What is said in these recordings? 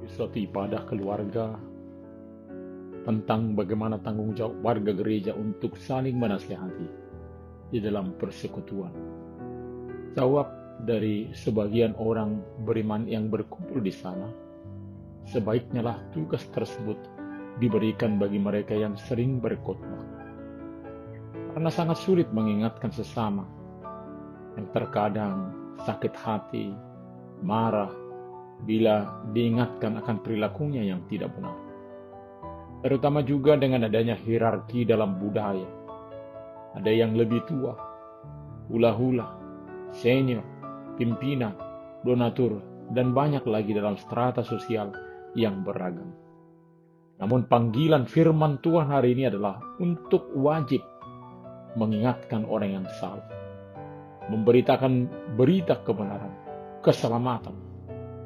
suatu ibadah keluarga tentang bagaimana tanggung jawab warga gereja untuk saling menasehati di dalam persekutuan. Jawab dari sebagian orang beriman yang berkumpul di sana, sebaiknya lah tugas tersebut diberikan bagi mereka yang sering berkhotbah. Karena sangat sulit mengingatkan sesama yang terkadang sakit hati, marah, bila diingatkan akan perilakunya yang tidak benar. Terutama juga dengan adanya hierarki dalam budaya. Ada yang lebih tua, hula-hula, senior, pimpinan, donatur, dan banyak lagi dalam strata sosial yang beragam. Namun panggilan firman Tuhan hari ini adalah untuk wajib mengingatkan orang yang salah, memberitakan berita kebenaran, keselamatan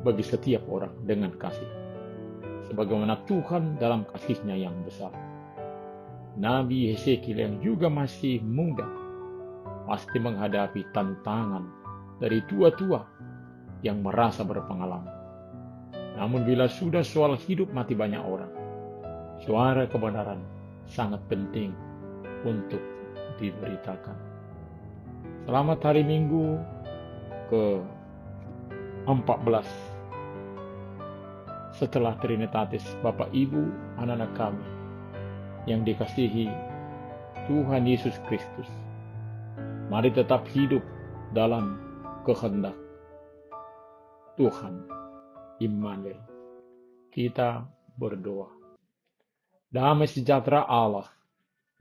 bagi setiap orang dengan kasih, sebagaimana Tuhan dalam kasih-Nya yang besar. Nabi Hesekiel yang juga masih muda pasti menghadapi tantangan dari tua-tua yang merasa berpengalaman. Namun bila sudah soal hidup mati banyak orang, suara kebenaran sangat penting untuk diberitakan. Selamat hari Minggu ke-14 setelah Trinitatis, Bapak Ibu, anak-anak kami yang dikasihi Tuhan Yesus Kristus. Mari tetap hidup dalam kehendak Tuhan Immanuel. Kita berdoa. Damai sejahtera Allah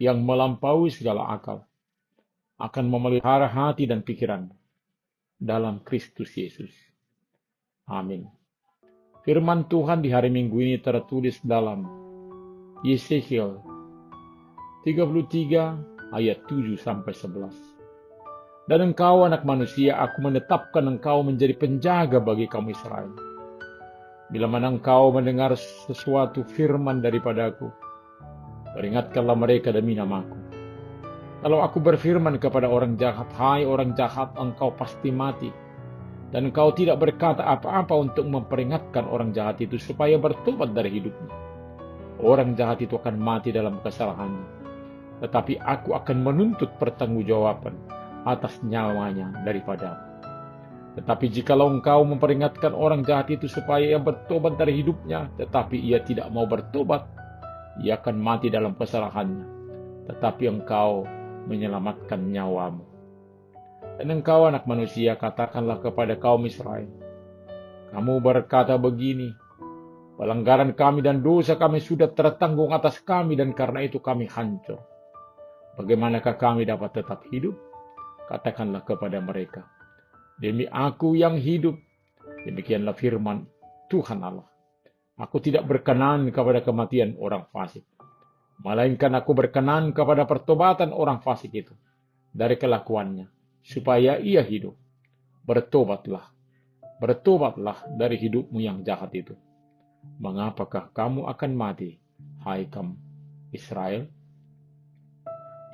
yang melampaui segala akal akan memelihara hati dan pikiran dalam Kristus Yesus. Amin. Firman Tuhan di hari Minggu ini tertulis dalam Yesekiel 33 ayat 7-11. Dan engkau anak manusia, aku menetapkan engkau menjadi penjaga bagi kaum Israel. Bila mana engkau mendengar sesuatu firman daripadaku, peringatkanlah mereka demi namaku. Kalau aku berfirman kepada orang jahat, hai orang jahat, engkau pasti mati. Dan engkau tidak berkata apa-apa untuk memperingatkan orang jahat itu supaya bertobat dari hidupnya. Orang jahat itu akan mati dalam kesalahannya. Tetapi aku akan menuntut pertanggungjawaban atas nyawanya daripadamu. Tetapi jikalau engkau memperingatkan orang jahat itu supaya ia bertobat dari hidupnya, tetapi ia tidak mau bertobat, ia akan mati dalam kesalahannya. Tetapi engkau menyelamatkan nyawamu. Dan engkau anak manusia, katakanlah kepada kaum Israel, kamu berkata begini, pelanggaran kami dan dosa kami sudah tertanggung atas kami dan karena itu kami hancur. Bagaimanakah kami dapat tetap hidup? Katakanlah kepada mereka, demi aku yang hidup, demikianlah firman Tuhan Allah. Aku tidak berkenan kepada kematian orang fasik, melainkan aku berkenan kepada pertobatan orang fasik itu dari kelakuannya, supaya ia hidup. Bertobatlah dari hidupmu yang jahat itu. Mengapakah kamu akan mati, hai kaum Israel?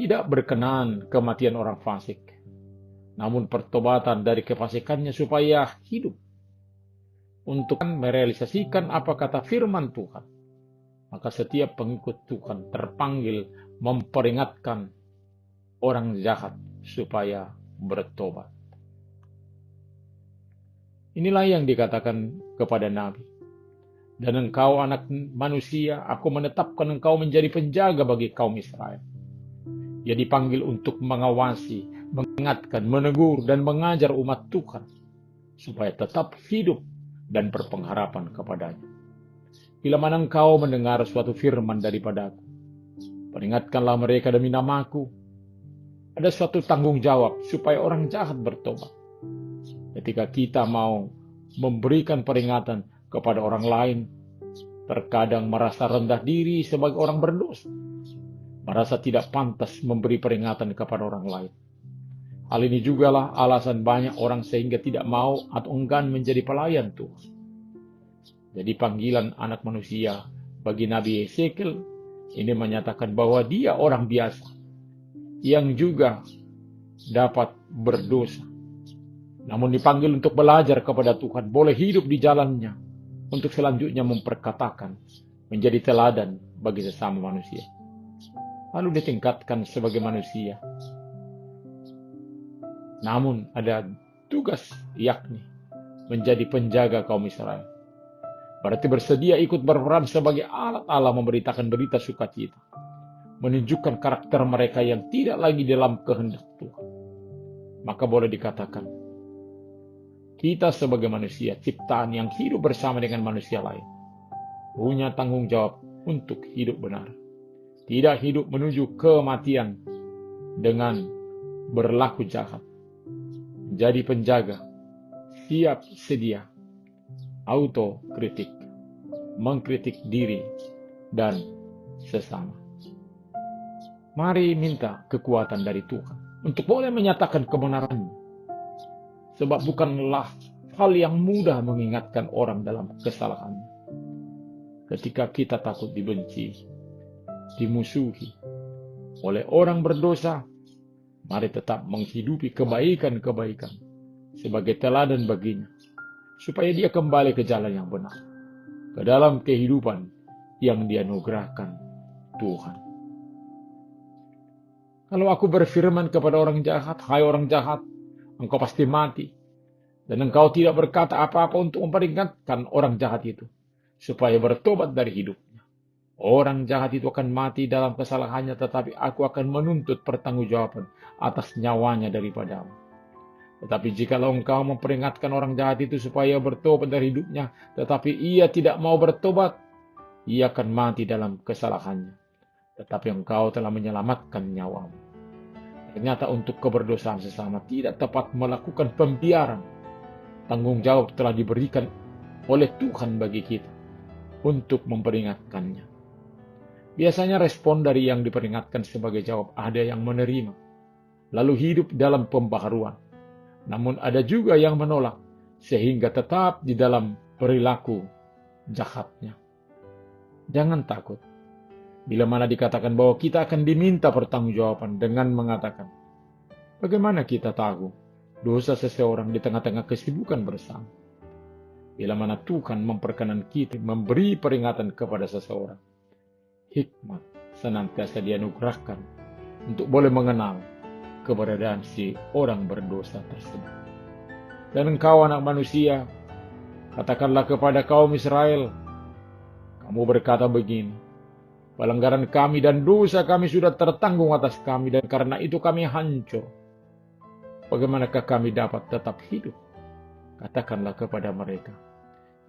Tidak berkenan kematian orang fasik, namun pertobatan dari kefasikannya supaya hidup, untuk merealisasikan apa kata firman Tuhan. Maka setiap pengikut Tuhan terpanggil memperingatkan orang jahat supaya bertobat. Inilah yang dikatakan kepada Nabi. Dan engkau anak manusia, aku menetapkan engkau menjadi penjaga bagi kaum Israel. Ia dipanggil untuk mengawasi, mengingatkan, menegur, dan mengajar umat Tuhan supaya tetap hidup dan berpengharapan kepadanya. Bila mana engkau mendengar suatu firman daripadaku, peringatkanlah mereka demi namaku. Ada suatu tanggung jawab supaya orang jahat bertobat. Ketika kita mau memberikan peringatan kepada orang lain, terkadang merasa rendah diri sebagai orang berdosa, merasa tidak pantas memberi peringatan kepada orang lain. Hal ini jugalah alasan banyak orang sehingga tidak mau atau enggan menjadi pelayan Tuhan. Jadi panggilan anak manusia bagi Nabi Hesekiel ini menyatakan bahwa dia orang biasa yang juga dapat berdosa, namun dipanggil untuk belajar kepada Tuhan, boleh hidup di jalannya, untuk selanjutnya memperkatakan, menjadi teladan bagi sesama manusia. Lalu ditingkatkan sebagai manusia. Namun ada tugas, yakni menjadi penjaga kaum Israel. Berarti bersedia ikut berperan sebagai alat Allah memberitakan berita sukacita, menunjukkan karakter mereka yang tidak lagi dalam kehendak Tuhan. Maka boleh dikatakan, kita sebagai manusia ciptaan yang hidup bersama dengan manusia lain, punya tanggung jawab untuk hidup benar. Tidak hidup menuju kematian dengan berlaku jahat. Jadi penjaga, siap sedia, autokritik, mengkritik diri dan sesama. Mari minta kekuatan dari Tuhan untuk boleh menyatakan kebenarannya. Sebab bukanlah hal yang mudah mengingatkan orang dalam kesalahannya. Ketika kita takut dibenci, dimusuhi oleh orang berdosa, mari tetap menghidupi kebaikan-kebaikan sebagai teladan baginya, supaya dia kembali ke jalan yang benar, ke dalam kehidupan yang dianugerahkan Tuhan. Kalau aku berfirman kepada orang jahat, hai orang jahat, engkau pasti mati, dan engkau tidak berkata apa-apa untuk memperingatkan orang jahat itu, supaya bertobat dari hidupnya, orang jahat itu akan mati dalam kesalahannya, tetapi aku akan menuntut pertanggungjawaban atas nyawanya daripadamu. Tetapi jikalau engkau memperingatkan orang jahat itu supaya bertobat dari hidupnya, tetapi ia tidak mau bertobat, ia akan mati dalam kesalahannya. Tetapi engkau telah menyelamatkan nyawamu. Ternyata untuk keberdosaan sesama tidak tepat melakukan pembiaran. Tanggung jawab telah diberikan oleh Tuhan bagi kita untuk memperingatkannya. Biasanya respon dari yang diperingatkan sebagai jawab ada yang menerima, lalu hidup dalam pembaharuan. Namun ada juga yang menolak, sehingga tetap di dalam perilaku jahatnya. Jangan takut. Bila mana dikatakan bahwa kita akan diminta pertanggungjawaban dengan mengatakan, bagaimana kita tahu dosa seseorang di tengah-tengah kesibukan bersama? Bila mana Tuhan memperkenan kita memberi peringatan kepada seseorang, hikmat senantiasa dianugerahkan untuk boleh mengenal keberadaan si orang berdosa tersebut. Dan engkau anak manusia, katakanlah kepada kaum Israel, kamu berkata begini, pelanggaran kami dan dosa kami sudah tertanggung atas kami, dan karena itu kami hancur. Bagaimanakah kami dapat tetap hidup? Katakanlah kepada mereka,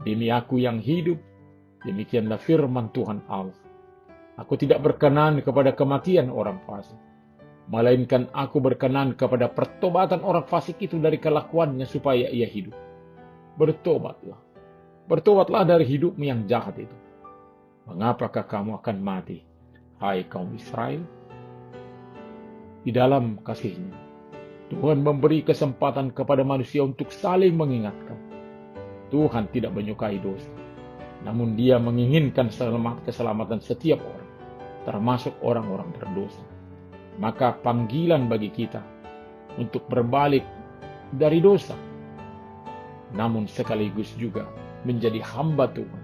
demi aku yang hidup, demikianlah firman Tuhan Allah. Aku tidak berkenan kepada kematian orang fasik, melainkan aku berkenan kepada pertobatan orang fasik itu dari kelakuannya supaya ia hidup. Bertobatlah. Bertobatlah dari hidupmu yang jahat itu. Mengapakah kamu akan mati, hai kaum Israel? Di dalam kasih-Nya, Tuhan memberi kesempatan kepada manusia untuk saling mengingatkan. Tuhan tidak menyukai dosa, namun Dia menginginkan keselamatan setiap orang, termasuk orang-orang berdosa. Maka panggilan bagi kita untuk berbalik dari dosa, namun sekaligus juga menjadi hamba Tuhan,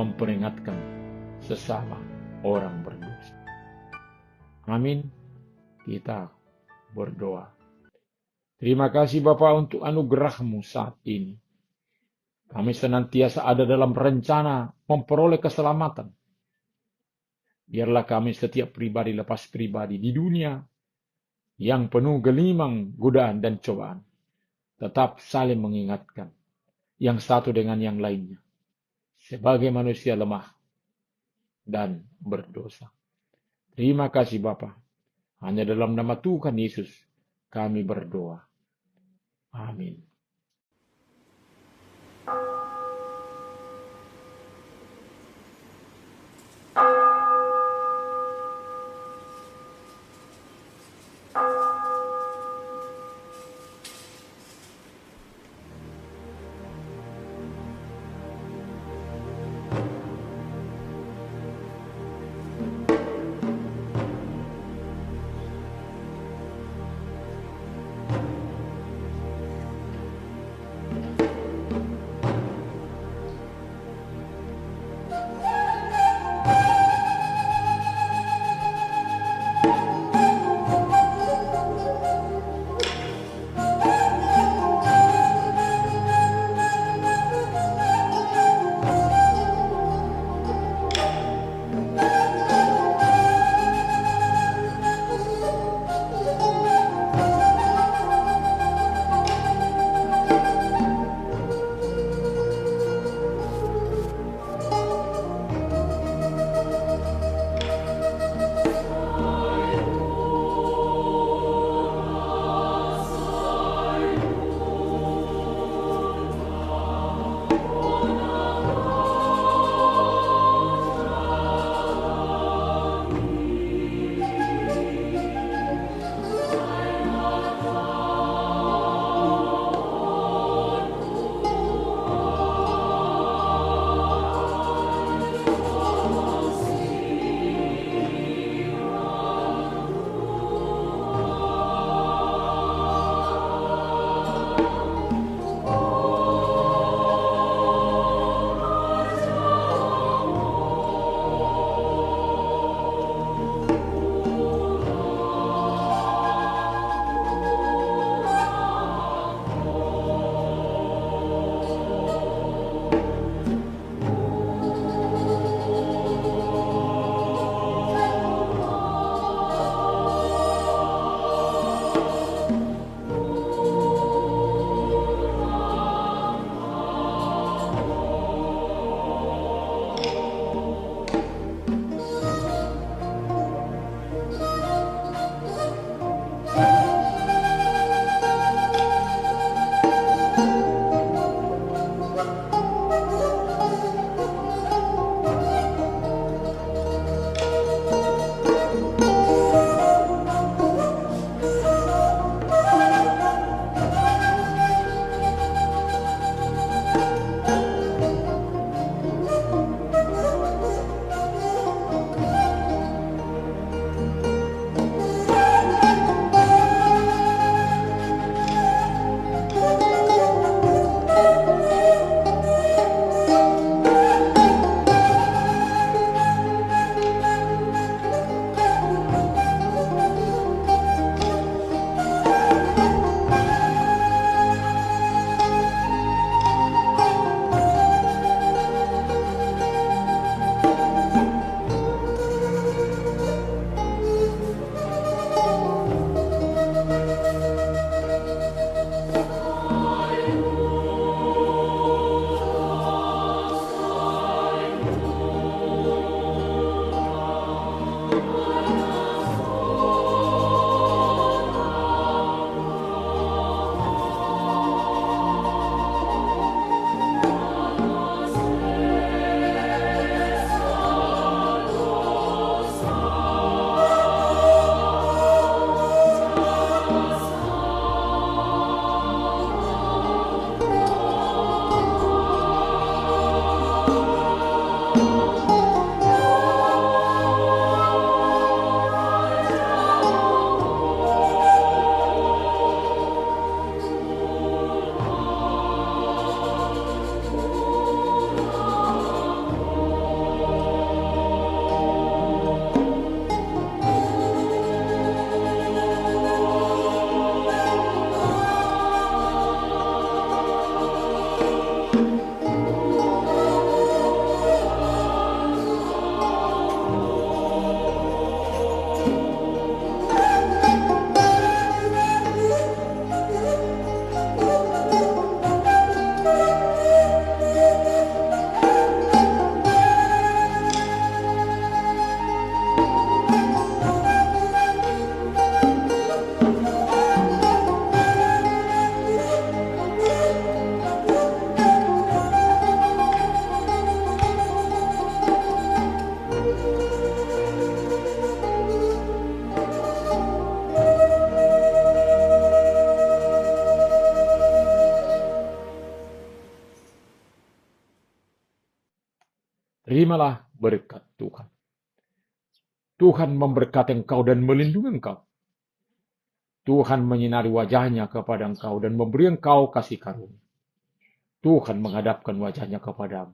memperingatkan sesama orang berdosa. Amin. Kita berdoa. Terima kasih Bapa untuk anugerah-Mu saat ini. Kami senantiasa ada dalam rencana memperoleh keselamatan. Biarlah kami setiap pribadi lepas pribadi di dunia yang penuh gelimang, godaan, dan cobaan, tetap saling mengingatkan yang satu dengan yang lainnya sebagai manusia lemah dan berdosa. Terima kasih Bapa. Hanya dalam nama Tuhan Yesus kami berdoa. Amin. Terimalah berkat Tuhan. Tuhan memberkati engkau dan melindungi engkau. Tuhan menyinari wajahnya kepada engkau dan memberi engkau kasih karunia. Tuhan menghadapkan wajahnya kepadamu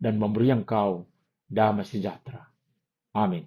dan memberi engkau damai sejahtera. Amin.